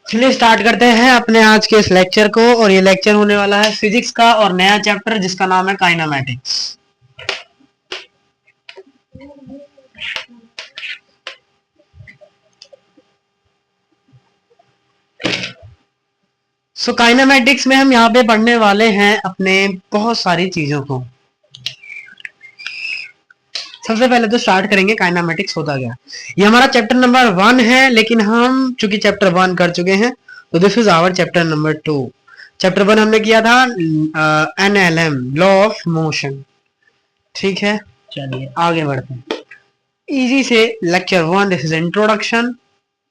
चलिए स्टार्ट करते हैं अपने आज के इस लेक्चर को। और ये लेक्चर होने वाला है फिजिक्स का और नया चैप्टर जिसका नाम है काइनेमैटिक्स। सो काइनेमैटिक्स में हम यहाँ पे पढ़ने वाले हैं अपने बहुत सारी चीजों को। सबसे पहले तो स्टार्ट करेंगे काइनेमैटिक्स होता क्या। ये हमारा चैप्टर नंबर 1 है, लेकिन हम चूंकि चैप्टर 1 कर चुके हैं तो this is our chapter number 2। Chapter 1 हमने किया था एनएलएम, लॉ ऑफ मोशन। ठीक है, चलिए आगे बढ़ते हैं इजी से। Lecture 1, this is introduction.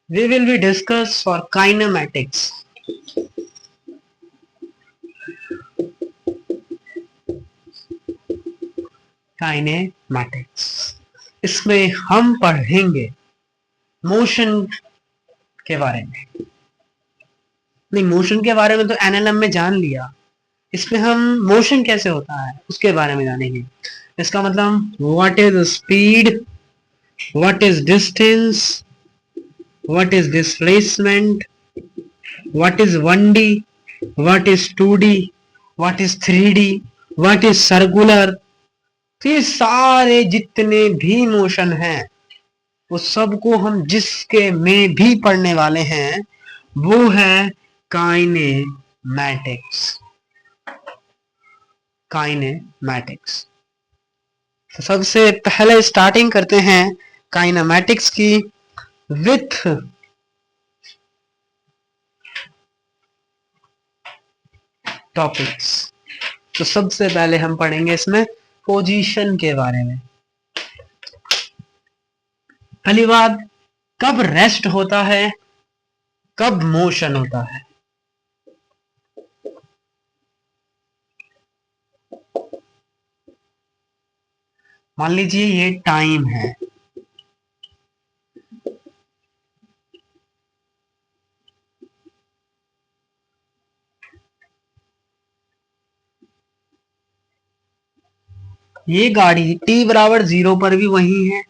We will be discuss for kinematics. Kinematics इसमें हम पढ़ेंगे मोशन के बारे में। नहीं, मोशन के बारे में तो एनएलएम में जान लिया, इसमें हम मोशन कैसे होता है उसके बारे में जानेंगे। इसका मतलब what is speed, what is distance, what is displacement, what is 1D, what is 2D, what is 3D, what is circular. तो ये सारे जितने भी मोशन हैं वो सबको हम जिसके में भी पढ़ने वाले हैं वो है काइनेमैटिक्स। काइनेमैटिक्स। तो सबसे पहले स्टार्टिंग करते हैं काइनेमैटिक्स की विथ टॉपिक्स। तो सबसे पहले हम पढ़ेंगे इसमें पोजीशन के बारे में। पहली बात, कब रेस्ट होता है, कब मोशन होता है। मान लीजिए ये टाइम है, ये गाड़ी t बराबर 0 पर भी वही है,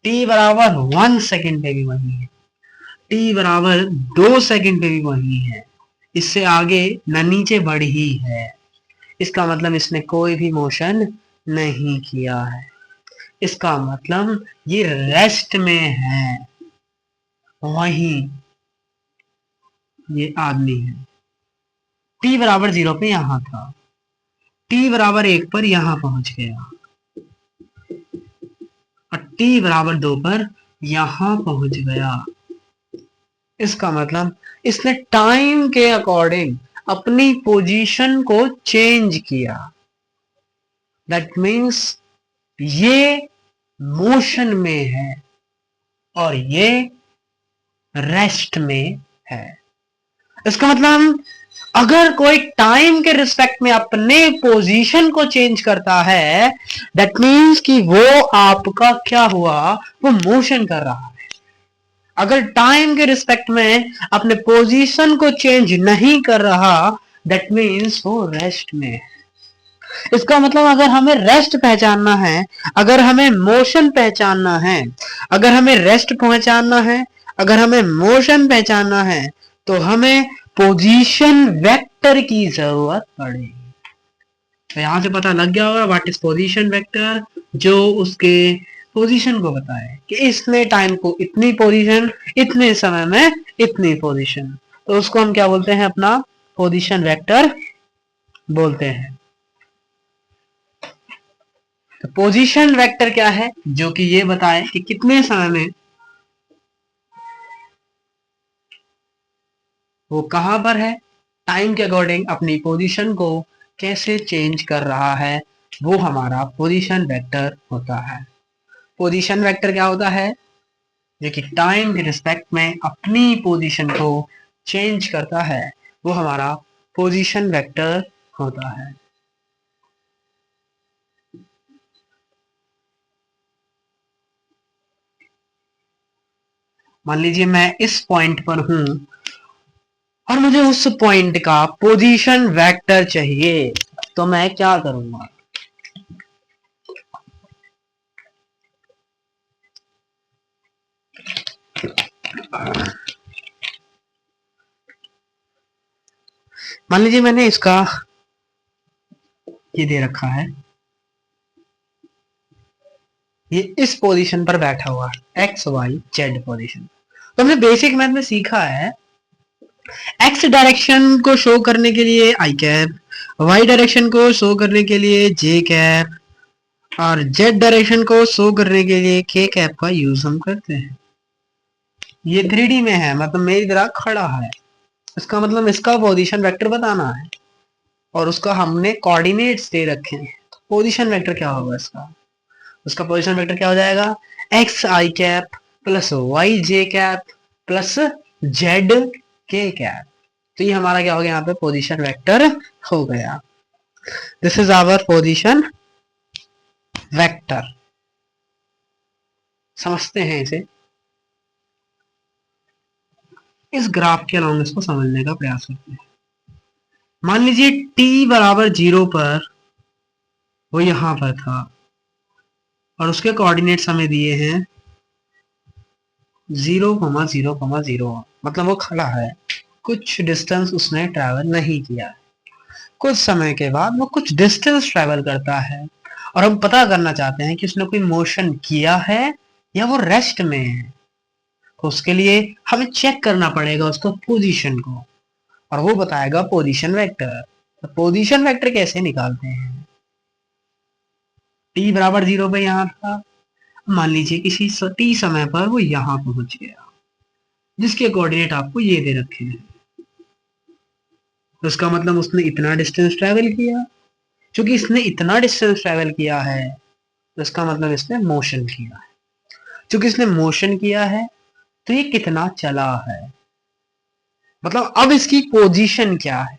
t बराबर 1 सेकेंड पे भी वही है, t बराबर 2 सेकेंड पे भी वही है, इससे आगे न नीचे बढ़ी है। इसका मतलब इसने कोई भी मोशन नहीं किया है। इसका मतलब ये रेस्ट में है। वहीं ये आदमी है, t बराबर 0 पे यहां था, t बराबर 1 पर यहां पहुंच गया और t बराबर 2 पर यहां पहुंच गया। इसका मतलब इसने टाइम के अकॉर्डिंग अपनी पोजीशन को चेंज किया। दैट मीन्स ये मोशन में है और ये रेस्ट में है। इसका मतलब अगर कोई टाइम के रिस्पेक्ट में अपने पोजीशन को चेंज करता है, दैट मीन्स कि वो आपका क्या हुआ, वो मोशन कर रहा है। अगर टाइम के रिस्पेक्ट में अपने पोजीशन को चेंज नहीं कर रहा, दैट मीन्स वो रेस्ट में है। इसका मतलब अगर हमें रेस्ट पहचानना है, अगर हमें मोशन पहचानना है, अगर हमें रेस्ट पहचानना है, अगर हमें मोशन पहचानना है, तो हमें पोजीशन वेक्टर की जरूरत पड़ेगी। तो यहां से पता लग गया होगा व्हाट इज पोजीशन वेक्टर, जो उसके पोजीशन को बताए कि इसने टाइम को इतनी पोजीशन, इतने समय में इतनी पोजीशन, तो उसको हम क्या बोलते हैं, अपना पोजीशन वेक्टर बोलते हैं। तो पोजीशन वेक्टर क्या है, जो कि ये बताए कि कितने समय में वो कहां पर है, टाइम के अकॉर्डिंग अपनी पोजीशन को कैसे चेंज कर रहा है, वो हमारा पोजीशन वेक्टर होता है। पोजीशन वेक्टर क्या होता है, जो कि टाइम के रिस्पेक्ट में अपनी पोजीशन को चेंज करता है, वो हमारा पोजीशन वेक्टर होता है। मान लीजिए मैं इस पॉइंट पर हूं और मुझे उस पॉइंट का पोजीशन वेक्टर चाहिए, तो मैं क्या करूंगा। मान लीजिए मैंने इसका ये दे रखा है, ये इस पोजीशन पर बैठा हुआ है, एक्स वाई जेड पोजीशन। तो हमने बेसिक मैथ में सीखा है एक्स डायरेक्शन को शो करने के लिए आई कैप, वाई डायरेक्शन को शो करने के लिए जे कैप, और जेड डायरेक्शन को शो करने के लिए के कैप का यूज हम करते हैं। ये 3D में है, मतलब मेरी तरह खड़ा है, इसका मतलब इसका पोजीशन वेक्टर बताना है और उसका हमने कोऑर्डिनेट्स दे रखे हैं। पोजीशन वेक्टर क्या होगा इसका, उसका पोजीशन वेक्टर क्या हो जाएगा, एक्स आई कैप प्लस वाई जे कैप प्लस जेड के कैप। तो ये हमारा क्या हो गया, यहाँ पे पोजीशन वेक्टर हो गया। This is our position vector. समझते हैं इसे, इस ग्राफ के अलॉन्ग इसको समझने का प्रयास करते हैं। मान लीजिए t बराबर 0 पर वो यहां पर था और उसके कोऑर्डिनेट्स हमें दिए हैं 0,0,0, मतलब वो खड़ा है, कुछ डिस्टेंस उसने ट्रैवल नहीं किया, कुछ समय के बाद वो कुछ डिस्टेंस ट्रैवल करता है और हम पता करना चाहते हैं कि उसने कोई मोशन किया है या वो रेस्ट में है। तो उसके लिए हमें चेक करना पड़ेगा उसको पोजीशन को, और वो बताएगा पोजीशन वेक्टर। तो पोजीशन वेक्टर कैसे निकालते हैं, t बराबर 0 पे यहां था, मान लीजिए किसी t समय पर वो यहां पहुंच गया, जिसके कोऑर्डिनेट आपको ये दे रखे हैं। तो इसका मतलब उसने इतना डिस्टेंस ट्रैवल किया, क्योंकि इसने इतना डिस्टेंस ट्रैवल किया है तो इसका मतलब इसने मोशन किया है, क्योंकि इसने मोशन किया है तो ये कितना चला है, मतलब अब इसकी पोजीशन क्या है।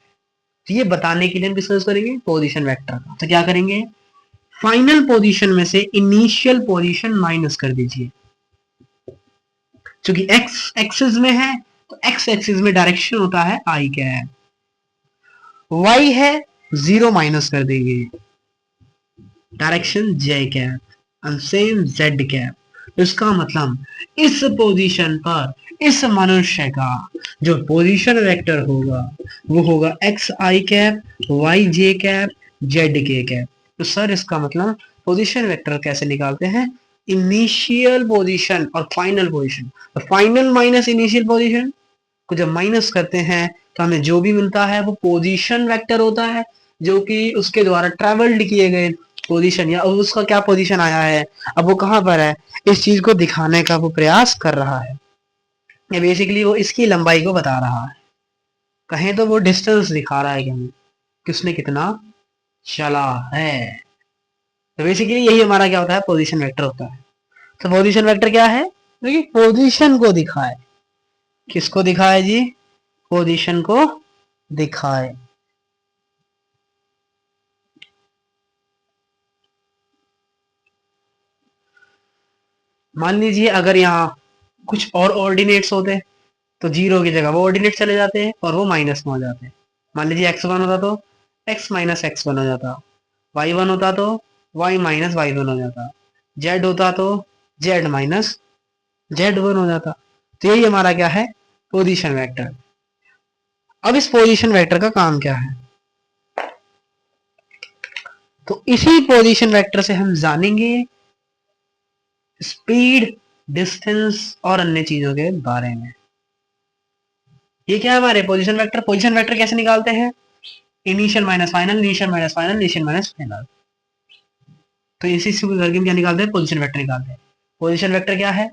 तो ये बताने के लिए हम किसका यूज करेंगे, पोजीशन वेक्टर का। तो क्या करेंगे, फाइनल पोजीशन में से इनिशियल पोजीशन माइनस कर दीजिए, क्योंकि एक्स एक्सिस में है तो एक्स एक्सिस में डायरेक्शन होता है आई कैप, वाई है 0 माइनस कर देंगे, direction J cap, and same Z cap. इसका मतलब इस पोजीशन पर इस मनुष्य का जो पोजीशन वेक्टर होगा वो होगा एक्स आई कैप, वाई जे कैप, जेड के कैप। तो सर इसका मतलब पोजीशन वेक्टर कैसे निकालते हैं, इनिशियल पोजीशन और फाइनल पोजीशन। तो फाइनल माइनस इनिशियल पोजीशन को जब माइनस करते हैं तो हमें जो भी मिलता है वो पोजीशन वेक्टर होता है, जो कि उसके द्वारा ट्रेवल्ड किए गए पोजीशन या उसका क्या पोजीशन आया है, अब वो कहां पर है, इस चीज को दिखाने का वो प्रयास कर रहा है। ये बेसिकली वो इसकी लंबाई को बता रहा है, कहें तो वो डिस्टेंस दिखा रहा है कि हमें कि उसने कितना चला है। तो बेसिकली यही हमारा क्या होता है, पोजीशन वेक्टर होता है। तो पोजीशन वेक्टर क्या है, देखिए पोजीशन को दिखाए, किसको दिखाए जी, पोजीशन को दिखाए। मान लीजिए अगर यहाँ कुछ और ऑर्डिनेट्स होते तो 0 की जगह वो ऑर्डिनेट चले जाते हैं और वो माइनस में हो जाते हैं। मान लीजिए x1 होता तो x माइनस x1 हो जाता, y1 होता तो y माइनस y1 हो जाता, z होता तो z माइनस z1 हो जाता। तो यही हमारा क्या है, पोजीशन वेक्टर। अब इस पोजीशन वेक्टर का काम क्या है, तो इसी पोजीशन वेक्टर से हम जानेंगे स्पीड, डिस्टेंस और अन्य चीजों के बारे में। ये क्या है हमारे पोजीशन वेक्टर। पोजीशन वेक्टर कैसे निकालते हैं, initial minus final, initial minus final, initial minus final. तो इसी से करके हम क्या निकालते हैं, पोजीशन वेक्टर निकालते हैं। पोजीशन वेक्टर क्या है,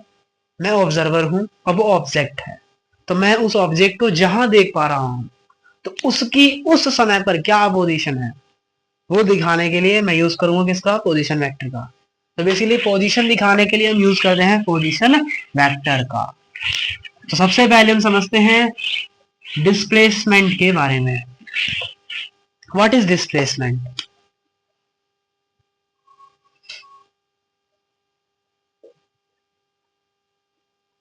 मैं ऑब्जर्वर हूं और वो ऑब्जेक्ट है, तो मैं उस ऑब्जेक्ट को जहां देख पा रहा हूं तो उसकी उस समय पर क्या पोजीशन है वो दिखाने के लिए मैं यूज करूंगा किसका, पोजीशन वेक्टर का। तो बेसिकली पोजीशन दिखाने के लिए हम यूज करते हैं पोजीशन वेक्टर का। तो सबसे पहले हम समझते हैं डिस्प्लेसमेंट के बारे में। What is displacement,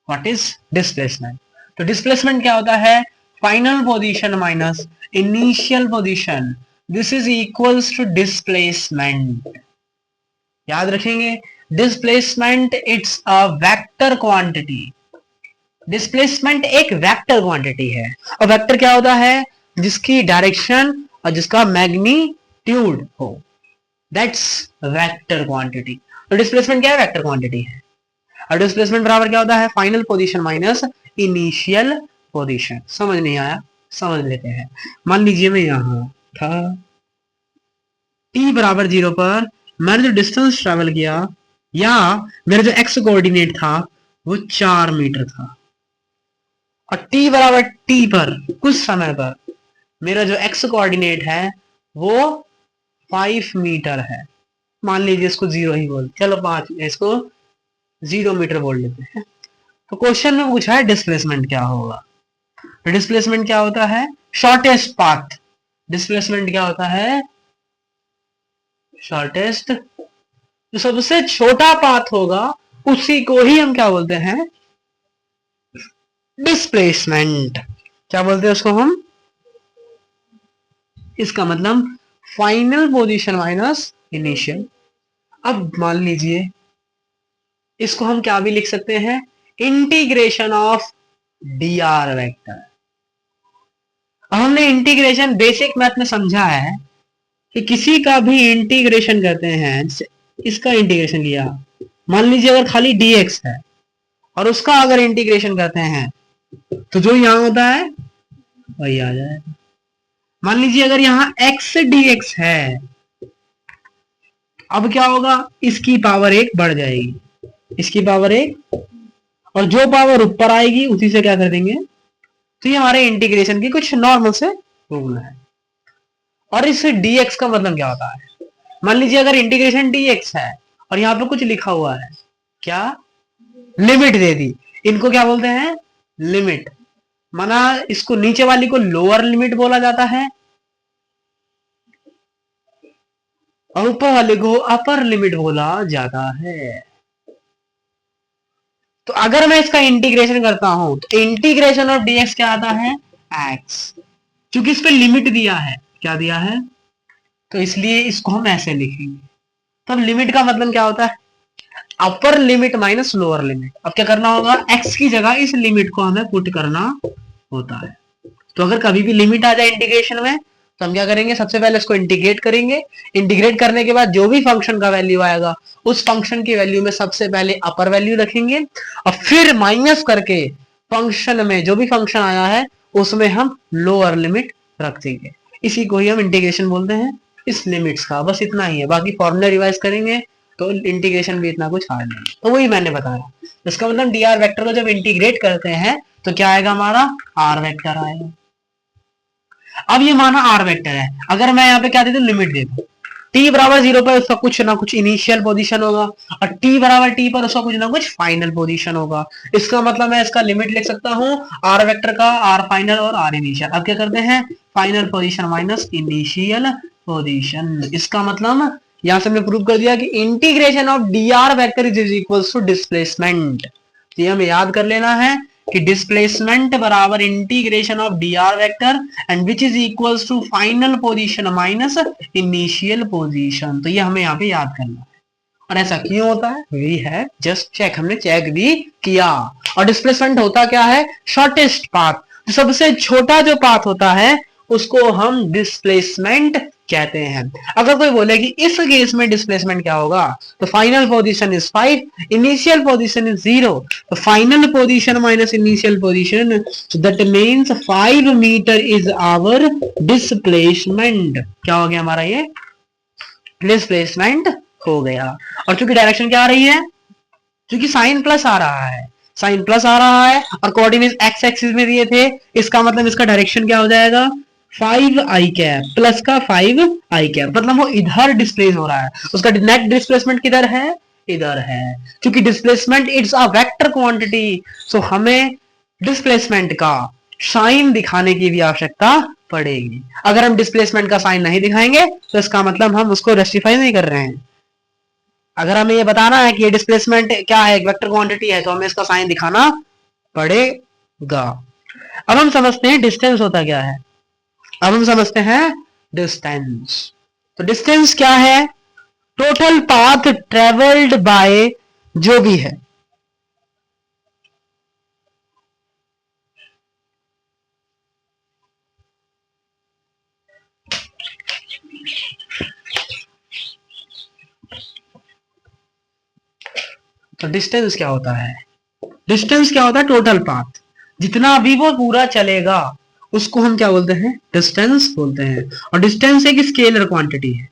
what is displacement. तो डिस्प्लेसमेंट क्या होता है, final position minus initial position, this is equals to displacement. याद रखेंगे, displacement it's a vector quantity. Displacement एक वेक्टर क्वांटिटी है, और वेक्टर क्या होता है, जिसकी डायरेक्शन और जिसका मैग्नीट्यूड हो, दैट्स वेक्टर क्वांटिटी। तो डिस्प्लेसमेंट क्या है? वेक्टर क्वांटिटी है। और डिस्प्लेसमेंट बराबर क्या होता है? Final position minus initial position. समझ नहीं आया? समझ लेते हैं। मान लीजिए मैं यहां था, t बराबर 0 पर मैंने जो डिस्टेंस ट्रेवल किया, या मेरा जो एक्स कोऑर्डिनेट था वो 4 मीटर था, और t बराबर t पर कुछ समय पर मेरा जो एक्स कोऑर्डिनेट है वो 5 मीटर है। मान लीजिए इसको 0 ही बोल, चलो 5, इसको 0 मीटर बोल लेते हैं। तो क्वेश्चन में पूछा है डिस्प्लेसमेंट क्या होगा। तो डिस्प्लेसमेंट क्या होता है? Shortest path. डिस्प्लेसमेंट क्या होता है? शॉर्टेस्ट, जो सबसे छोटा पाथ होगा उसी को ही हम क्या बोलते हैं? डिस्प्लेसमेंट। क्या बोलते हैं उसको हम? इसका मतलब फाइनल पोजीशन माइनस इनिशियल। अब मान लीजिए इसको हम क्या भी लिख सकते हैं? Integration of D R vector. अब हमने इंटीग्रेशन बेसिक मैथ में समझा है कि किसी का भी इंटीग्रेशन करते हैं, इसका इंटीग्रेशन लिया, मान लीजिए अगर खाली dx है और उसका अगर इंटीग्रेशन करते हैं तो जो यहां होता है वही आ जाएगा। मान लीजिए अगर यहां x dx है, अब क्या होगा? इसकी पावर 1 बढ़ जाएगी, इसकी पावर 1, और जो पावर ऊपर आएगी उसी से क्या कर देंगे। तो ये हमारे इंटीग्रेशन की कुछ नॉर्मल से रूल है। और इस dx का मतलब क्या होता है? मान लीजिए अगर इंटीग्रेशन dx है और यहां पे कुछ लिखा हुआ है, क्या? लिमिट दे दी। इनको क्या बोलते हैं? लिमिट। माना इसको नीचे वाली को लोअर लिमिट बोला जाता है और ऊपर वाले को अपर लिमिट बोला जाता है। तो अगर मैं इसका इंटीग्रेशन करता हूं तो इंटीग्रेशन ऑफ dx क्या आता है? x। क्योंकि इस पे लिमिट दिया है, क्या दिया है, तो इसलिए इसको हम ऐसे लिखेंगे। तब लिमिट का मतलब क्या होता है? Upper limit minus lower limit. अब क्या करना होगा? x की जगह इस लिमिट को हमें पुट करना होता है। तो अगर कभी भी लिमिट आ जाए इंटीग्रेशन में तो हम क्या करेंगे? सबसे पहले इसको इंटीग्रेट करेंगे। इंटीग्रेट करने के बाद जो भी फंक्शन का वैल्यू आएगा उस फंक्शन की वैल्यू में सबसे पहले अपर वैल्यू रखेंगे और फिर माइनस करके फंक्शन में जो भी फंक्शन आया है उसमें हम लोअर लिमिट रख देंगे। इसी को ही हम इंटीग्रेशन बोलते हैं, इस लिमिट्स का। बस इतना ही है, बाकी फॉर्मूला रिवाइज करेंगे तो इंटीग्रेशन भी इतना कुछ हार्ड नहीं। तो वही मैंने बताया, इसका मतलब डी आर वेक्टर को जब इंटीग्रेट करते हैं तो क्या आएगा? हमारा आर वेक्टर आएगा। अब ये माना आर वेक्टर है, अगर मैं यहाँ पे क्या दे दूं? लिमिट दे दूं। t बराबर 0 पर उसका कुछ ना कुछ इनिशियल पोजीशन होगा और t बराबर t पर उसका कुछ ना कुछ फाइनल पोजीशन होगा। इसका मतलब मैं इसका लिमिट लिख सकता हूँ आर वेक्टर का, आर फाइनल और आर इनिशियल। अब क्या करते हैं? Final position minus initial position. इसका मतलब यहां से हमने प्रूव कर दिया कि integration of D R vector is equal to displacement. ये हमें याद कर लेना है कि डिस्प्लेसमेंट बराबर integration of D R vector and which is equals to final position minus initial position. तो ये हमें यहाँ पे याद करना है। और ऐसा क्यों होता है? वी है जस्ट चेक, हमने चेक भी किया। और डिस्प्लेसमेंट होता क्या है? Shortest path. तो सबसे छोटा जो पाथ होता है उसको हम डिस्प्लेसमेंट कहते हैं। अगर कोई बोले कि इस केस में डिस्प्लेसमेंट क्या होगा, तो final position is 5, initial position is 0, तो final position minus initial position, that means 5 metre is our displacement. क्या हो गया हमारा? ये डिस्प्लेसमेंट हो गया। और चूंकि डायरेक्शन क्या आ रही है? क्योंकि साइन प्लस आ रहा है, साइन प्लस आ रहा है और कोऑर्डिनेट एक्स एक्सिस में दिए थे, इसका मतलब इसका डायरेक्शन क्या हो जाएगा? 5 आई कैप प्लस का 5 आई कैप, मतलब वो इधर डिस्प्लेस हो रहा है। उसका नेट डिस्प्लेसमेंट किधर है? इधर है। क्योंकि displacement it's a vector quantity, so हमें डिस्प्लेसमेंट का साइन दिखाने की भी आवश्यकता पड़ेगी। अगर हम डिस्प्लेसमेंट का साइन नहीं दिखाएंगे तो इसका मतलब हम उसको रेस्टिफाई नहीं कर रहे हैं। अगर हमें ये बताना है कि ये डिस्प्लेसमेंट क्या है, एक वेक्टर क्वांटिटी है, तो हमें इसका साइन दिखाना पड़ेगा। अब हम समझते हैं डिस्टेंस होता क्या है। अब हम समझते हैं डिस्टेंस। तो डिस्टेंस क्या है? टोटल पाथ ट्रेवल्ड बाय जो भी है, तो डिस्टेंस क्या होता है? डिस्टेंस क्या होता है? टोटल पाथ, जितना भी वो पूरा चलेगा उसको हम क्या बोलते हैं? डिस्टेंस बोलते हैं। और डिस्टेंस एक स्केलर क्वांटिटी है।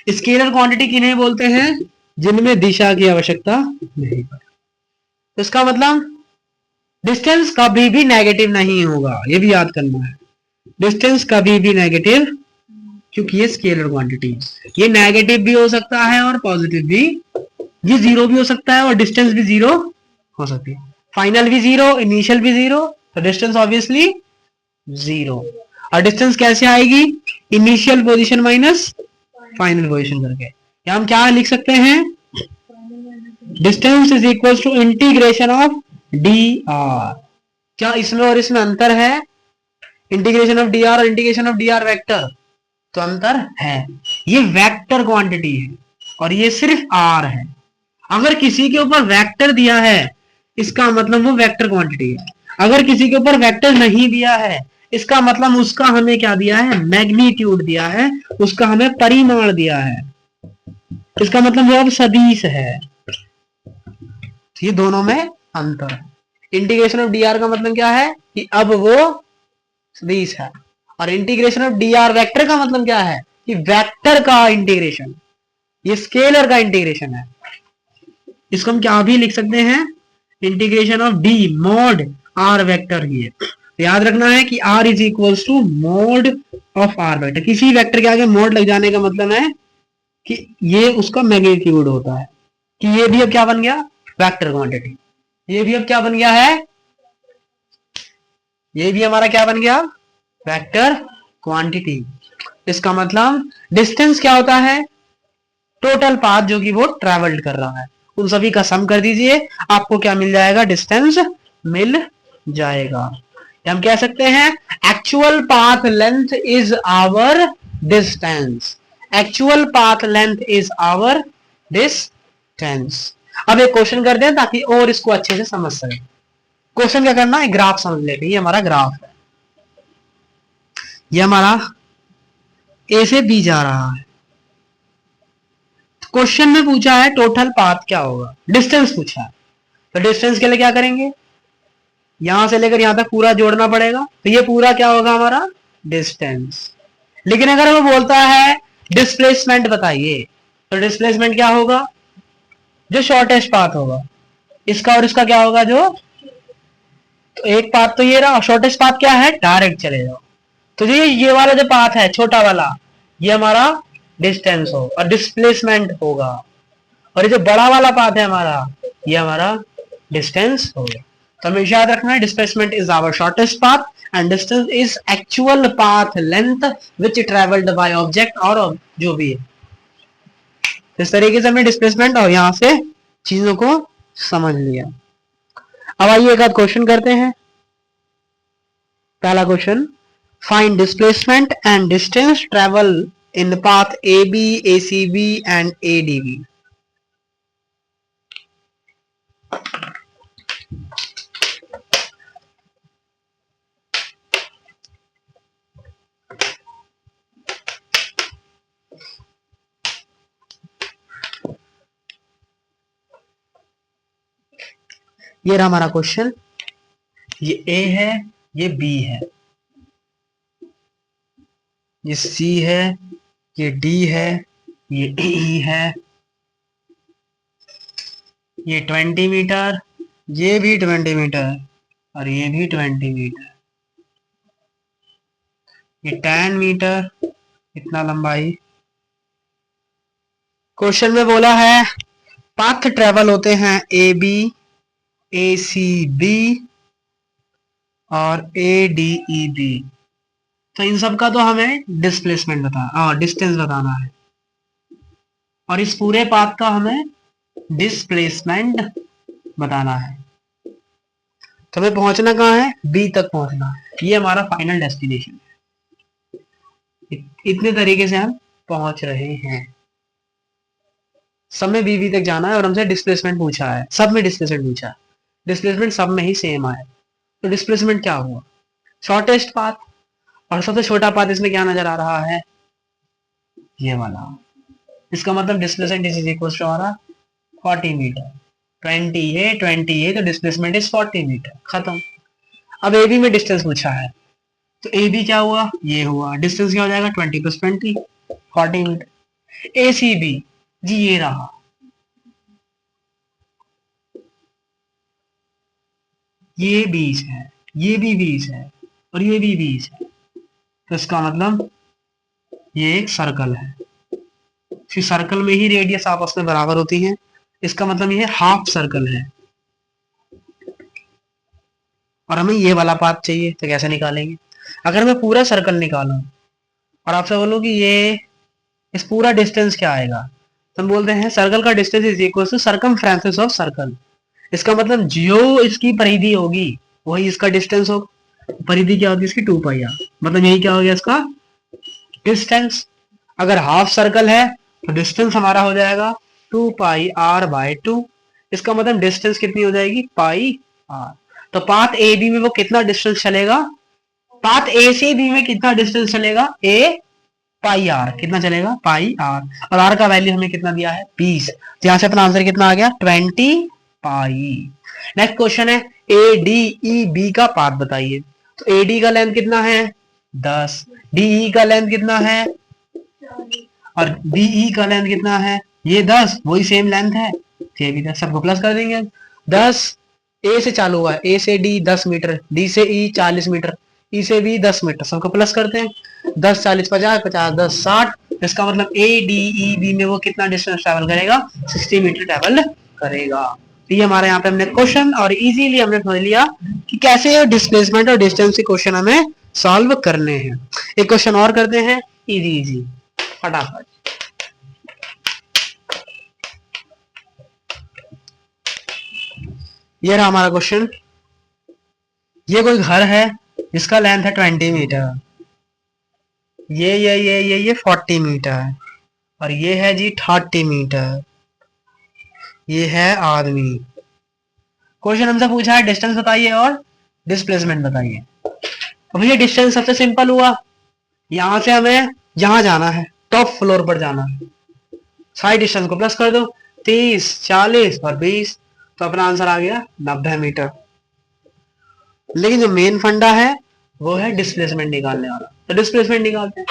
स्केलर क्वांटिटी किन्हें बोलते हैं? जिनमें दिशा की आवश्यकता नहीं पड़ती। इसका मतलब डिस्टेंस कभी भी नेगेटिव नहीं होगा, ये भी याद करना है। डिस्टेंस कभी भी नेगेटिव, क्योंकि ये स्केलर क्वांटिटी, ये नेगेटिव भी हो सकता है और पॉजिटिव भी, ये जीरो भी हो सकता है और डिस्टेंस भी जीरो हो सकती है। फाइनल भी जीरो, इनिशियल भी जीरो, तो डिस्टेंस ऑब्वियसली जीरो। और डिस्टेंस कैसे आएगी? Initial position minus final position करके। या हम क्या लिख सकते हैं? Distance is equal to integration of D R. क्या इसमें और इसमें अंतर है? इंटीग्रेशन ऑफ डी आर और integration of D R vector, तो अंतर है। ये वेक्टर क्वांटिटी है और ये सिर्फ आर है। अगर किसी के ऊपर वेक्टर दिया है इसका मतलब वो वेक्टर क्वांटिटी है। अगर किसी के ऊपर वेक्टर नहीं दिया है इसका मतलब उसका हमें क्या दिया है? मैग्नीट्यूड दिया है, उसका हमें परिमाण दिया है। इसका मतलब वो अब सदिश है। ये दोनों में अंतर है। इंटीग्रेशन ऑफ डी आर का मतलब क्या है? कि अब वो सदिश है। और integration of D R vector का मतलब क्या है? कि वेक्टर का इंटीग्रेशन, ये स्केलर का इंटीग्रेशन है। इसको हम क्या भी लिख सकते हैं? Integration of D mod R vector ही है। तो याद रखना है कि R is equal to mod of R vector. किसी वेक्टर के आगे मॉड लग जाने का मतलब है कि ये उसका मैग्नीट्यूड होता है। कि ये भी अब क्या बन गया? Vector quantity. ये भी अब क्या बन गया है? ये भी हमारा क्या बन गया? Vector quantity. इसका मतलब डिस्टेंस क्या होता है? टोटल पाथ जो कि वो ट्रेवल्ड कर रहा है, उन सभी का सम कर दीजिए, आपको क्या मिल जाएगा? डिस्टेंस मिल जाएगा। हम कह सकते हैं actual path length is our distance. Actual path length is our distance. अब एक क्वेश्चन करते हैं ताकि और इसको अच्छे से समझ सके। क्वेश्चन क्या करना है? ग्राफ समझ लेते हैं। ये हमारा ग्राफ है, ये हमारा ए से बी जा रहा है। क्वेश्चन में पूछा है टोटल पाथ क्या होगा, डिस्टेंस पूछा है। तो डिस्टेंस के लिए क्या करेंगे? यहां से लेकर यहां तक पूरा जोड़ना पड़ेगा, तो ये पूरा क्या होगा? हमारा डिस्टेंस। लेकिन अगर वो बोलता है डिस्प्लेसमेंट बताइए, तो डिस्प्लेसमेंट क्या होगा? जो शॉर्टेस्ट पाथ होगा, इसका और इसका क्या होगा? जो तो एक पाथ तो ये रहा, शॉर्टेस्ट पाथ क्या है? डायरेक्ट चले जाओ। तो ये वाला जो पाथ है छोटा वाला, ये हमारा डिस्टेंस हो और डिस्प्लेसमेंट होगा। और ये जो बड़ा वाला पाथ है हमारा, ये हमारा डिस्टेंस होगा। तो हमें याद रखना है displacement is our shortest path and distance is actual path length which travelled by object और जो भी है। इस तरीके से हमने डिस्प्लेसमेंट और यहां से चीजों को समझ लिया। अब आइए एक आध क्वेश्चन करते हैं। पहला question, find displacement and distance travel in path AB, ACB and ADB. ये रहा हमारा क्वेश्चन। ये A है, ये B है, ये C है, ये D है, ये E है, ये 20 मीटर, ये भी 20 मीटर और ये भी 20 मीटर, ये 10 मीटर, इतना लंबाई। क्वेश्चन में बोला है पाथ ट्रेवल होते हैं AB, ACB और ADEB। तो इन सब का तो हमें डिस्प्लेसमेंट डिस्टेंस बताना है और इस पूरे पाथ का हमें डिस्प्लेसमेंट बताना है। तो हमें पहुंचना कहाँ है? बी तक पहुंचना है। ये हमारा फाइनल डेस्टिनेशन है। इतने तरीके से हम पहुंच रहे हैं। सब में बी तक जाना है और हमसे डिस्प्लेसमेंट पूछा है, सब में डिस्प्लेसमेंट पूछा है। डिस्प्लेसमेंट सब में ही सेम आया। तो डिस्प्लेसमेंट क्या हुआ? शॉर्टेस्ट पाथ, और सबसे छोटा पाथ इसमें क्या नजर आ रहा है? ये वाला। इसका मतलब डिस्प्लेसमेंट इज इक्वल टू हमारा 40 मीटर। 20 है तो डिस्प्लेसमेंट इज 40 मीटर, खत्म। अब ए बी में डिस्टेंस पूछा है, तो ए बी क्या हुआ, ये हुआ, डिस्टेंस क्या हो जाएगा 20 + 20 40 मीटर। ए सी बी जी ये रहा, ये 20 है, ये भी 20 है और ये भी 20 है, तो इसका मतलब ये एक सर्कल है, फिर सर्कल में ही रेडियस आपस में बराबर होती है, इसका मतलब ये हाफ सर्कल है। और हमें ये वाला पाथ चाहिए, तो कैसे निकालेंगे? अगर मैं पूरा सर्कल निकालूं और आपसे बोलूं कि ये इस पूरा डिस्टेंस क्या आएगा, तो हम बोलते हैं सर्कल का distance is equal to circumference of circle. इसका मतलब जो इसकी परिधि होगी वही इसका डिस्टेंस होगा। परिधि क्या होगी इसकी 2πr, मतलब यही क्या हो गया इसका डिस्टेंस। अगर हाफ सर्कल है तो डिस्टेंस हमारा हो जाएगा 2πr/2। इसका मतलब डिस्टेंस कितनी हो जाएगी पाई आर। तो पाथ ए बी में वो कितना डिस्टेंस चलेगा, पाथ ए से बी में कितना डिस्टेंस चलेगा, ए पाई आर, कितना चलेगा पाई आर, और आर का वैल्यू हमें कितना दिया है 20, तो यहां से अपना आंसर कितना आ गया 20 पाई। नेक्स्ट क्वेश्चन है ए डी ई बी का पाथ बताइए। तो ए डी का लेंथ कितना है 10, डी ई का लेंथ कितना है और बी ई का लेंथ कितना है, ये 10 वही सेम लेंथ है, ये भी 10, सबको प्लस कर देंगे। 10 ए से चालू हुआ है, ए से डी 10 मीटर, डी से ई 40 मीटर, ई से बी 10 मीटर, सबको प्लस करते हैं। 10 40 50 50 10 60, इसका मतलब ए डी ई बी में वो कितना डिस्टेंस ट्रैवल करेगा 60 मीटर ट्रैवल करेगा। तो ये हमारे यहाँ पे हमने क्वेश्चन और इजीली हमने समझ लिया कि कैसे डिस्प्लेसमेंट और डिस्टेंस के क्वेश्चन हमें सॉल्व करने हैं। एक क्वेश्चन और करते हैं इजी इजी फटाफट। ये रहा हमारा क्वेश्चन। ये कोई घर है जिसका लेंथ है 20 मीटर, ये 40 मीटर और ये है जी 30 मीटर, ये है आदमी। क्वेश्चन हमसे पूछा है डिस्टेंस बताइए और डिस्प्लेसमेंट बताइए। अब ये डिस्टेंस सबसे सिंपल हुआ, यहां से हमें यहां जाना है, टॉप फ्लोर पर जाना है, साइड डिस्टेंस को प्लस कर दो 30 40 और 20, तो अपना आंसर आ गया 90 मीटर। लेकिन जो मेन फंडा है वो है डिस्प्लेसमेंट निकालने वाला, तो डिस्प्लेसमेंट निकालते हैं।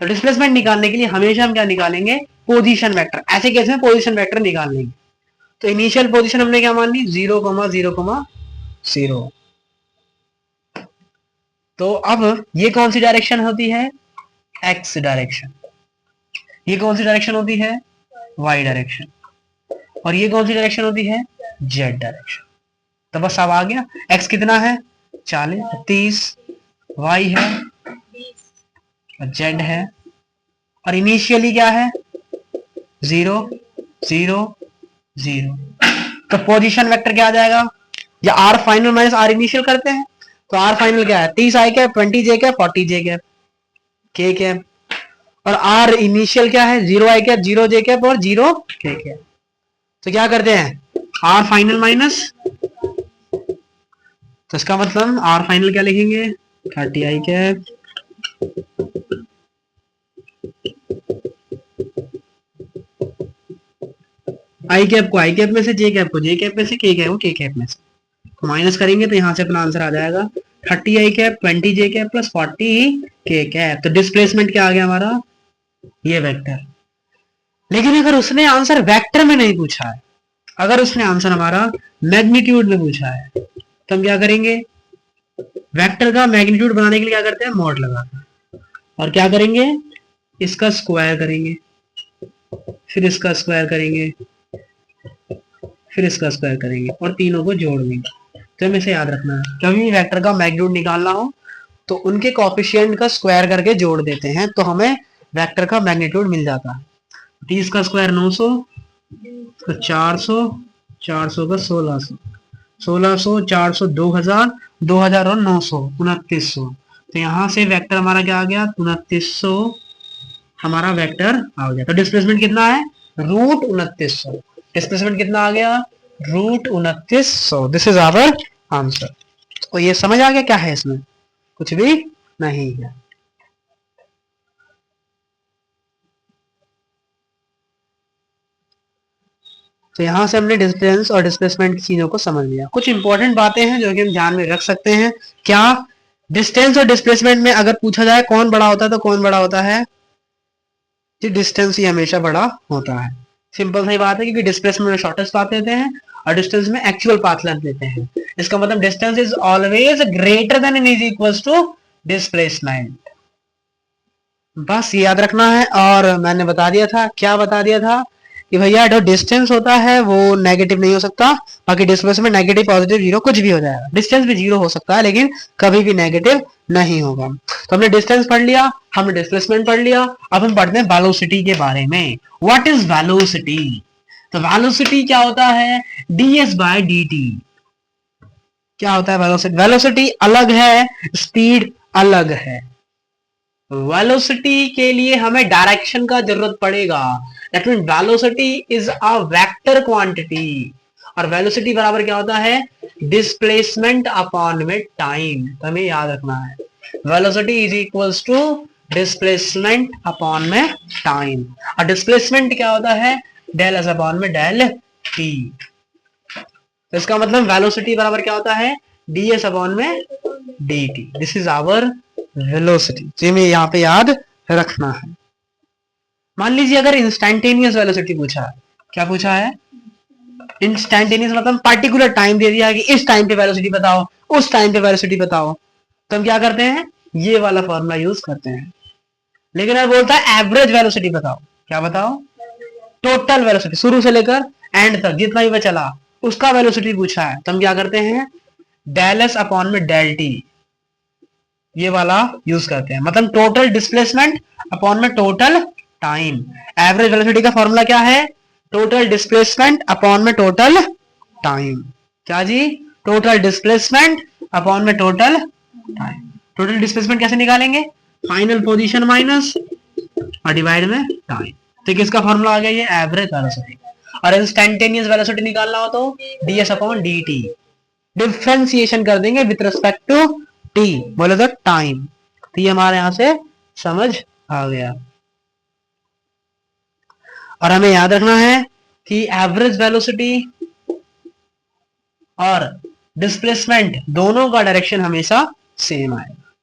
तो डिस्प्लेसमेंट निकालने के लिए हमेशा हम क्या निकालेंगे, पोजीशन वेक्टर। ऐसे केस में पोजीशन वेक्टर निकाल लेंगे। तो इनिशियल पोजीशन हमने क्या मान ली 0,0,0। तो अब ये कौन सी डायरेक्शन होती है, एक्स डायरेक्शन। ये कौन सी डायरेक्शन होती है, वाई डायरेक्शन। और ये कौन सी डायरेक्शन होती है, जेड डायरेक्शन। तो बस अब आ गया, एक्स कितना है 40 30, वाई है और जेड है, और इनिशियली क्या है 0 0 0। तो पोजीशन वेक्टर क्या आ जाएगा, या R final minus R initial करते हैं। तो आर फाइनल क्या है 30 I cap 20 J cap 40 J cap K cap, और आर इनिशियल क्या है 0 आई कैप 0 जे कैप और 0 के कैप। तो क्या करते हैं आर फाइनल माइनस, तो इसका मतलब आर फाइनल क्या लिखेंगे 30 आई कैप आई कैप को आई कैप में से, जे कैप को जे कैप में से, के कैप को के कैप में से, तो माइनस करेंगे तो यहां से अपना आंसर आ जाएगा 30 I cap 20 J cap plus 40 के कैप। तो डिस्प्लेसमेंट क्या आ गया हमारा ये वेक्टर। लेकिन अगर उसने आंसर वेक्टर में नहीं पूछा है, अगर उसने आंसर हमारा मैग्नीट्यूड में पूछा है, तो हम क्या करेंगे, वेक्टर का मैग्नीट्यूड बनाने के लिए क्या करते हैं मॉड लगाते हैं, और क्या करेंगे इसका स्क्वायर करेंगे, फिर इसका स्क्वायर करेंगे, फिर इसका स्क्वायर करेंगे और तीनों को जोड़ देंगे। तो हमें इसे याद रखना है, कभी वेक्टर का मैग्नीट्यूड निकालना हो तो उनके कोएफिशिएंट का स्क्वायर करके जोड़ देते हैं, तो हमें वेक्टर का मैग्नीट्यूड मिल जाता है। 30 का स्क्वायर 900, तो 400, 400 का 1600, 1600 400 2000, 2000 और 900 2900। तो यहां से वेक्टर हमारा क्या आ गया 2900, हमारा वेक्टर आ गया। तो डिस्प्लेसमेंट कितना है रूट 2900, डिस्प्लेसमेंट कितना आ गया root 2900। This is our answer. तो ये समझ आ गया क्या है इसमें, कुछ भी नहीं है। तो यहां से हमने डिस्टेंस और डिस्प्लेसमेंट की चीजों को समझ लिया। कुछ इंपॉर्टेंट बातें हैं जो कि हम ध्यान में रख सकते हैं। क्या? डिस्टेंस और डिस्प्लेसमेंट में अगर पूछा जाए कौन बड़ा होता है तो कौन बड़ा होता है? जी डिस्टेंस ही हमेशा बड़ा होता है। सिंपल सी बात है, क्योंकि डिस्प्लेसमेंट में शॉर्टेस्ट पाथ लेते हैं और डिस्टेंस में एक्चुअल पाथ लेंथ लेते हैं। इसका मतलब distance is always greater than and is equals to displacement. बस याद रखना है। और मैंने बता दिया था, क्या बता दिया था कि भैया जो डिस्टेंस होता है वो नेगेटिव नहीं हो सकता, बाकी डिस्प्लेसमेंट नेगेटिव पॉजिटिव जीरो कुछ भी हो जाएगा। डिस्टेंस भी जीरो हो सकता है लेकिन कभी भी नेगेटिव नहीं होगा। तो हमने डिस्टेंस पढ़ लिया, हमने डिस्प्लेसमेंट पढ़ लिया। अब हम पढ़ते हैं वेलोसिटी के बारे में। What is velocity? तो वेलोसिटी क्या होता है? ds by dt। क्या होता है वेलोसिटी? वेलोसिटी अलग है, स्पीड अलग है। वेलोसिटी के लिए हमें डायरेक्शन का जरूरत पड़ेगा। That mean velocity is a vector quantity. और वेलोसिटी बराबर क्या होता है? डिस्प्लेसमेंट अपॉन में टाइम। तो हमें याद रखना है velocity is equals to displacement upon में टाइम। और डिस्प्लेसमेंट क्या होता है? डेल एस अपॉन में डेल टी। तो इसका मतलब वेलोसिटी बराबर क्या होता है? ds अपॉन में dt। This is our velocity. तो हमें यहाँ पे याद रखना है। मान लीजिए अगर इंस्टैंटेनियस वेलोसिटी पूछा है, क्या पूछा है? इंस्टैंटेनियस मतलब पार्टिकुलर टाइम दे दिया है कि इस टाइम पे वेलोसिटी बताओ, उस टाइम पे वेलोसिटी बताओ, तो हम क्या करते हैं? ये वाला फॉर्मूला यूज करते हैं। लेकिन अगर बोलता है एवरेज वेलोसिटी बताओ, क्या बताओ? टोटल वेलोसिटी शुरू से लेकर एंड तक जितना भी चला उसका वेलोसिटी पूछा है, तो हम क्या करते हैं? डेल एस अपॉन में डेल टी, ये वाला यूज करते हैं। मतलब टोटल डिस्प्लेसमेंट अपॉन में टोटल टाइम। एवरेज वेलोसिटी का फॉर्मूला क्या है? टोटल डिस्प्लेसमेंट अपॉन में टोटल टाइम। क्या जी? टोटल डिस्प्लेसमेंट अपॉन में टोटल टाइम। टोटल डिस्प्लेसमेंट कैसे निकालेंगे? फाइनल पोजीशन माइनस और डिवाइड में टाइम। तो किसका फॉर्मूला आ गया? ये एवरेज वेलोसिटी। और इंस्टैंटेनियस वेलोसिटी निकालना हो तो ds अपॉन dt। डिफ्रेंसिएशन कर देंगे विथ रिस्पेक्ट टू टी, बोले तो टाइम। तो ये हमारे यहां से समझ आ गया। और हमें याद रखना है कि एवरेज वेलोसिटी और डिस्प्लेसमेंट दोनों का डायरेक्शन हमेशा सेम आएगा।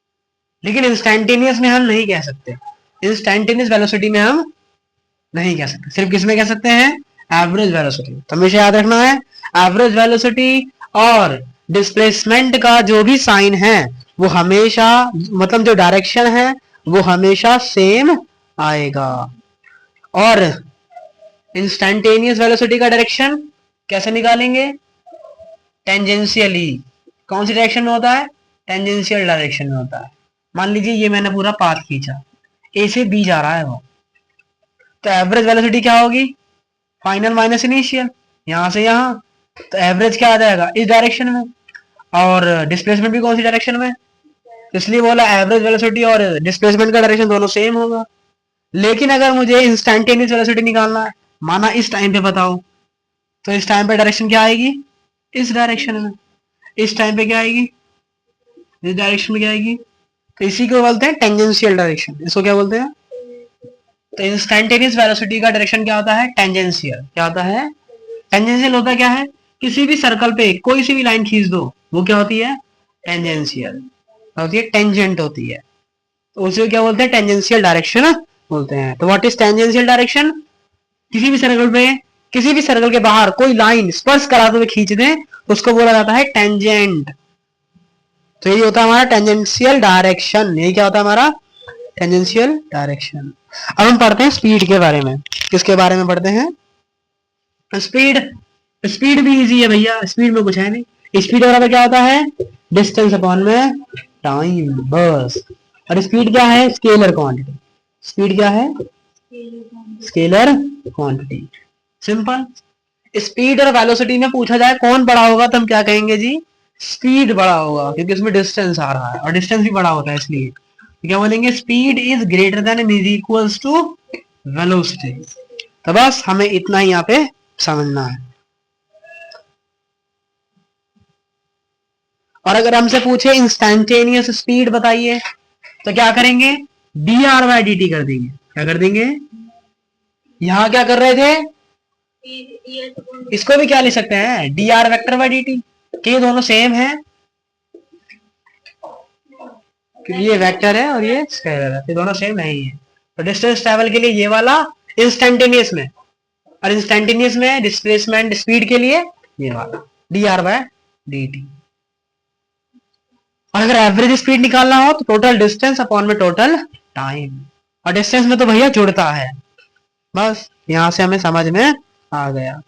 लेकिन इंस्टैंटेनियस में हम नहीं कह सकते, इंस्टैंटेनियस वेलोसिटी में हम नहीं कह सकते, सिर्फ किसमें कह सकते हैं? Average velocity. तो हमेशा याद रखना है एवरेज वेलोसिटी और डिस्प्लेसमेंट का जो भी साइन है वो हमेशा, मतलब जो डायरेक्शन है वो हमेशा सेम आएगा। और इंस्टैंटेनियस वेलोसिटी का डायरेक्शन कैसे निकालेंगे? टेंजेंशियली। कौन सी डायरेक्शन में होता है? टेंजेंशियल डायरेक्शन में होता है। मान लीजिए ये मैंने पूरा पाथ खींचा, ए से बी जा रहा है वो, तो एवरेज वेलोसिटी क्या होगी? फाइनल माइनस इनिशियल, यहां से यहां। तो एवरेज क्या आ जाएगा? इस डायरेक्शन में। और डिस्प्लेसमेंट भी कौन सी डायरेक्शन में? इसलिए बोला एवरेज वेलोसिटी और डिस्प्लेसमेंट का डायरेक्शन दोनों सेम होगा। लेकिन अगर मुझे इंस्टैंटेनियस वेलोसिटी निकालना है, माना इस टाइम पे बताओ, तो इस टाइम पे डायरेक्शन क्या आएगी? इस डायरेक्शन में। इस टाइम पे क्या आएगी? इस डायरेक्शन में क्या आएगी? तो इसी को बोलते हैं टेंजेंशियल डायरेक्शन। इसको क्या बोलते हैं? तो इंस्टैंटेनियस वेलोसिटी का डायरेक्शन क्या होता है? टेंजेंशियल। क्या होता है? टेंजेंशियल होता क्या है? किसी भी सर्कल पे कोई सी भी लाइन खींच दो, वो क्या होती है? टेंजेंशियल होती है, टेंजेंट होती है। तो उसे क्या बोलते हैं? टेंजेंशियल डायरेक्शन बोलते हैं। तो व्हाट इज टेंजेंशियल डायरेक्शन? किसी भी सर्कल पे, किसी भी सर्कल के बाहर कोई लाइन स्पर्श कराते हुए खींच दें तो उसको बोला जाता है टेंजेंट। तो यही होता है हमारा टेंजेंशियल डायरेक्शन। यही क्या होता है हमारा? Tangential direction. अब हम पढ़ते हैं स्पीड के बारे में। किसके बारे में पढ़ते हैं? स्पीड। स्पीड भी इजी है भैया, स्पीड में कुछ है नहीं। स्पीड बराबर क्या होता है? डिस्टेंस अपॉन में टाइम, बस। और स्पीड क्या है? Scalar quantity. स्पीड क्या है? Scalar quantity. सिंपल। स्पीड और वेलोसिटी में पूछा जाए कौन बड़ा होगा तो हम क्या कहेंगे जी? स्पीड बड़ा होगा, क्योंकि उसमें डिस्टेंस आ रहा है और डिस्टेंस भी बड़ा होता है, इसलिए क्या बोलेंगे? Speed is greater than and is equals to velocity. तो बस हमें इतना ही यहाँ पे समझना है। और अगर हमसे पूछे इंस्टैंटेनियस स्पीड बताइए तो क्या करेंगे? dr बाय dt कर देंगे। क्या कर देंगे? यहां क्या कर रहे थे? इसको भी क्या लिख सकते हैं, D R vector by D T, कि ये दोनों सेम है, क्योंकि ये वेक्टर है और ये स्केलर है, ये दोनों सेम नहीं है। तो डिस्टेंस ट्रेवल के लिए ये वाला इंस्टेंटेनियस में, और इंस्टेंटेनियस में डिस्प्लेसमेंट स्पीड के लिए ये वाला D R by D T. और अगर एवरेज स्पीड निकालना हो तो टोटल डिस्टेंस अपॉन में टोटल टाइम, और डिस्टेंस में तो भैया जुड़ता है। बस यहां से हमें समझ में आ गया।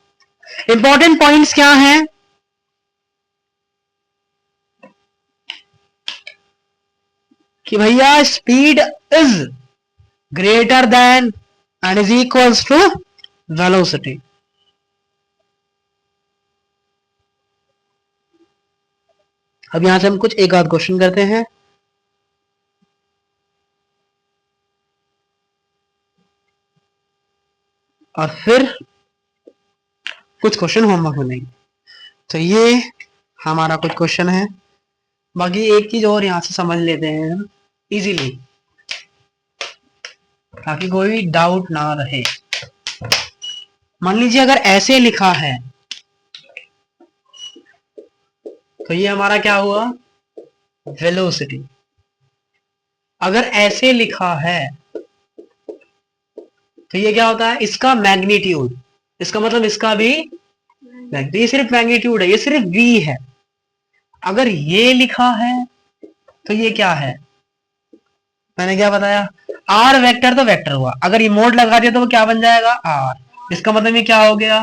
इंपॉर्टेंट पॉइंट्स क्या हैं, कि भैया speed is greater than and is equals to velocity. अब यहां से हम कुछ एक आध क्वेश्चन करते हैं। और फिर कुछ क्वेश्चन होमवर्क बनेंगे। तो ये हमारा कुछ क्वेश्चन है। बाकी एक चीज और यहां से समझ लेते हैं इजीली, ताकि कोई डाउट ना रहे। मान लीजिए अगर ऐसे लिखा है तो ये हमारा क्या हुआ, वेलोसिटी। अगर ऐसे लिखा है तो ये क्या होता है, इसका मैग्नीट्यूड। इसका मतलब इसका भी, ये सिर्फ मैग्नीट्यूड है, ये सिर्फ v है। अगर ये लिखा है तो ये क्या है, मैंने क्या बताया, r वेक्टर तो वेक्टर हुआ, अगर ये मोड लगा दिया तो वो क्या बन जाएगा, r। इसका मतलब ये क्या हो गया,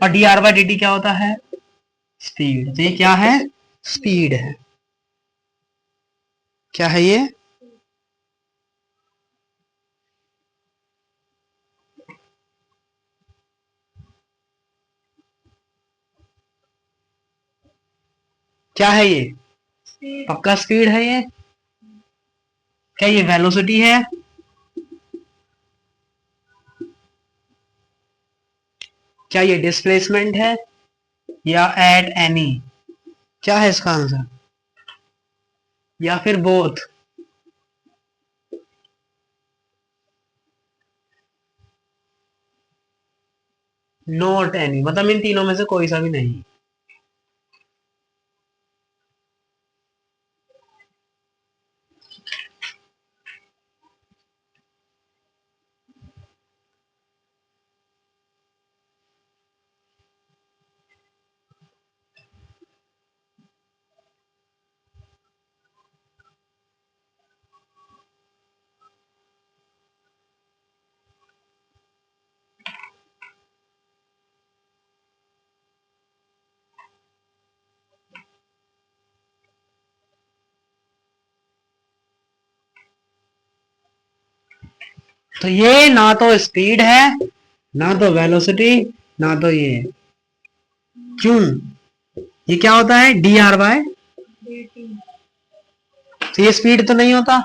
और D R by D T क्या होता है, स्पीड। तो ये क्या है, स्पीड है। क्या है ये, क्या है ये, पक्का स्पीड है ये। क्या ये वेलोसिटी है, क्या ये डिस्प्लेसमेंट है, या एट एनी, क्या है इसका आंसर, या फिर बोथ। नॉट एनी, मतलब इन तीनों में से कोई सा भी नहीं। तो ये ना तो स्पीड है, ना तो वेलोसिटी, ना तो ये, क्यों, ये क्या होता है, डी आर बाय, तो ये स्पीड तो नहीं होता,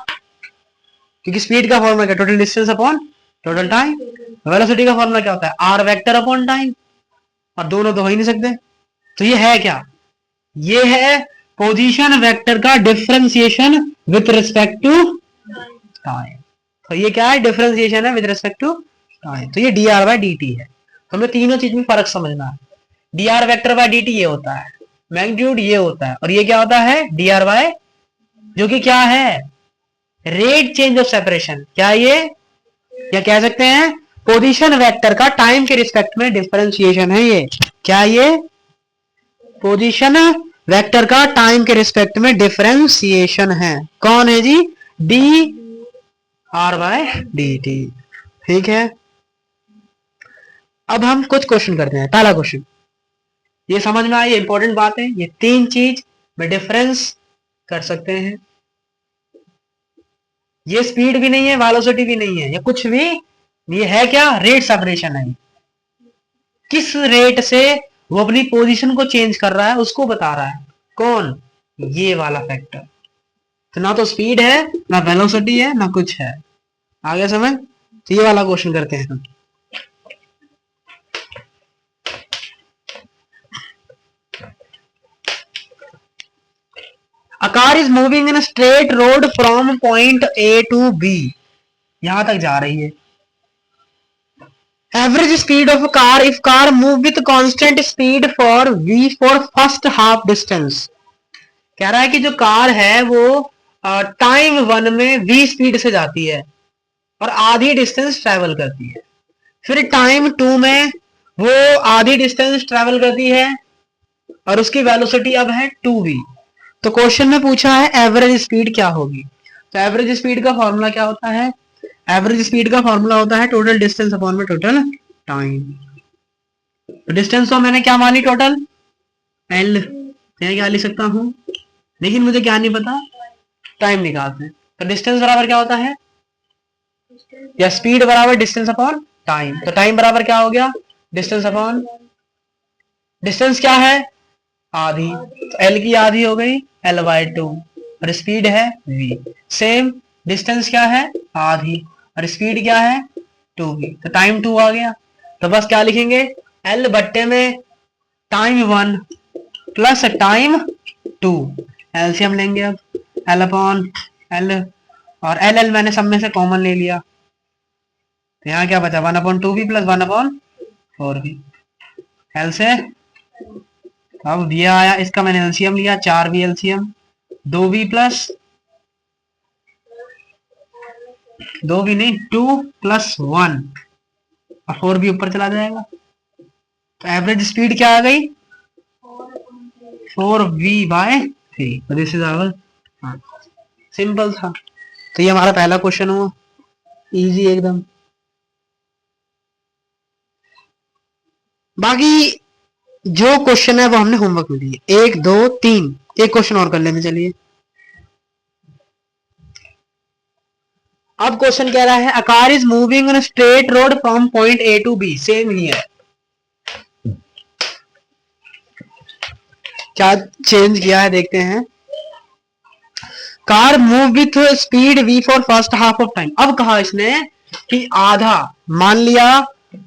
क्योंकि स्पीड का फॉर्मूला क्या, total distance upon total time. Velocity का फॉर्मूला क्या होता है, आर वेक्टर अपॉन टाइम, और दोनों तो हो ही नहीं सकते। तो ये है क्या, ये है पोजीशन वेक्टर का differentiation with respect to time. तो ये क्या है, डिफरेंशिएशन है विद रिस्पेक्ट टू टाइम। तो ये D R by D T है। हमें तीनों चीज में फर्क समझना है। D R vector by D T ये होता है, मैग्नीट्यूड ये होता है, और ये क्या होता है, डी आर बाय, जो कि क्या है, रेट चेंज ऑफ सेपरेशन। क्या ये, या कह सकते हैं पोजीशन वेक्टर का टाइम के रिस्पेक्ट में डिफरेंशिएशन है ये। क्या ये, पोजीशन वेक्टर का टाइम के रिस्पेक्ट में डिफरेंशिएशन है। कौन है जी, D R by D T. ठीक है, अब हम कुछ क्वेश्चन करते हैं। पहला क्वेश्चन, ये समझ में आई, इंपॉर्टेंट बात है, ये तीन चीज में डिफरेंस कर सकते हैं। ये स्पीड भी नहीं है, वेलोसिटी भी नहीं है, ये कुछ भी, ये है क्या, रेट सेपरेशन है। किस रेट से वो अपनी पोजीशन को चेंज कर रहा है उसको बता रहा है। कौन, ये वाला फैक्टर। तो ना तो स्पीड है, ना वेलोसिटी है, ना कुछ है। आगे समझ। तो ये वाला क्वेश्चन करते हैं हम। A car is moving in a straight road from point A to B, यहां तक जा रही है। Average speed of car if car move with constant speed for v for first half distance. कह रहा है कि जो कार है वो टाइम 1 में v स्पीड से जाती है और आधी डिस्टेंस ट्रेवल करती है, फिर टाइम 2 में वो आधी डिस्टेंस ट्रेवल करती है और उसकी वेलोसिटी अब है 2v। तो क्वेश्चन में पूछा है एवरेज स्पीड क्या होगी। तो एवरेज स्पीड का फॉर्मूला क्या होता है, एवरेज स्पीड का फॉर्मूला होता है टोटल डिस्टेंस अपॉन में टोटल टाइम। तो डिस्टेंस तो मैंने क्या मानी टोटल l, मैं क्या लिख सकता हूं, लेकिन मुझे क्या नहीं पता, टाइम निकालते हैं। तो डिस्टेंस बराबर क्या होता है, या स्पीड बराबर डिस्टेंस अपॉन टाइम। तो टाइम बराबर क्या हो गया, डिस्टेंस अपॉन, डिस्टेंस क्या है आधी, तो l की आधी हो गई l/2 और स्पीड है v। सेम डिस्टेंस क्या है आधी और स्पीड क्या है 2v, तो टाइम 2 आ गया। तो बस क्या लिखेंगे, l बट्टे में टाइम 1 प्लस टाइम 2, एलसीएम लेंगे अब l अपॉन l, और l मैंने सब में से कॉमन ले लिया, तो यहाँ क्या बचा 1/2v प्लस 1/4v। l से अब ये आया, इसका मैंने एलसीएम लिया 4v LCM, 2v plus 2v नहीं 2 प्लस 1 और 4v ऊपर चला जाएगा। तो एवरेज स्पीड क्या आ गई 4v/3। This is our, simple था। तो ये हमारा पहला क्वेश्चन हुआ, इजी एकदम। बाकी जो क्वेश्चन है वो हमने होमवर्क में दिए, 1 2 3, एक क्वेश्चन और कर लेते चलिए। अब क्वेश्चन कह रहा है a car is moving on straight road from point A to B, same ही है, क्या चेंज किया है देखते हैं। Car move with speed v for first half of time. अब कहा इसने कि आधा, मान लिया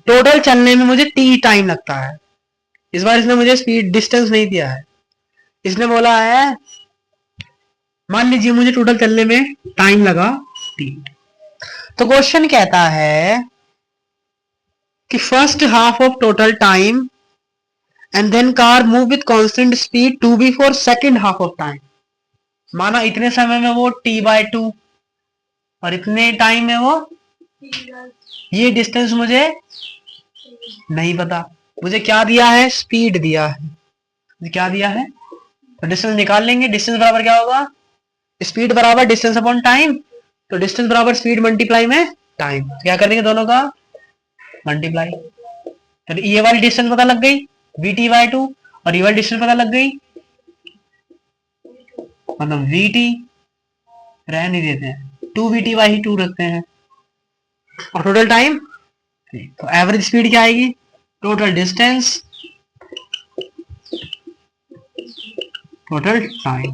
टोटल चलने में मुझे t टाइम लगता है, इस बार इसने मुझे स्पीड डिस्टेंस नहीं दिया है, इसने बोला है मान लीजिए मुझे टोटल चलने में टाइम लगा t। तो क्वेश्चन कहता है कि first half of total time and then car move with constant speed 2v for second half of time. माना इतने समय में वो t/2 और इतने टाइम में वो, ये डिस्टेंस मुझे नहीं पता, मुझे क्या दिया है स्पीड दिया है, मुझे क्या दिया है, तो डिस्टेंस निकाल लेंगे। डिस्टेंस बराबर क्या होगा, स्पीड बराबर डिस्टेंस अपॉन टाइम, तो डिस्टेंस बराबर स्पीड मल्टीप्लाई में टाइम, तो क्या करेंगे दोनों का मल्टीप्लाई। तो ये वाली डिस्टेंस पता लग गई vt/2 और ये वाली डिस्टेंस पता लग गई, मतलब vt रहने देते हैं 2vt/2 रखते हैं और टोटल टाइम। तो एवरेज स्पीड क्या आएगी, टोटल डिस्टेंस टोटल टाइम,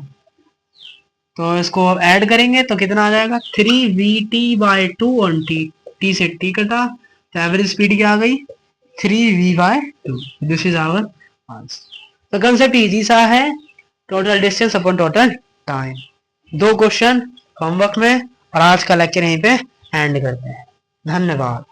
तो इसको अब ऐड करेंगे तो कितना आ जाएगा 3vt/2 ऑन t से t कटा, तो एवरेज स्पीड क्या आ गई 3v/2। This is our answer. तो कंसेप्ट इजी सा है, total distance upon total time. 2 question homework में और आज का लेक्चर यहीं पे एंड करते हैं। धन्यवाद।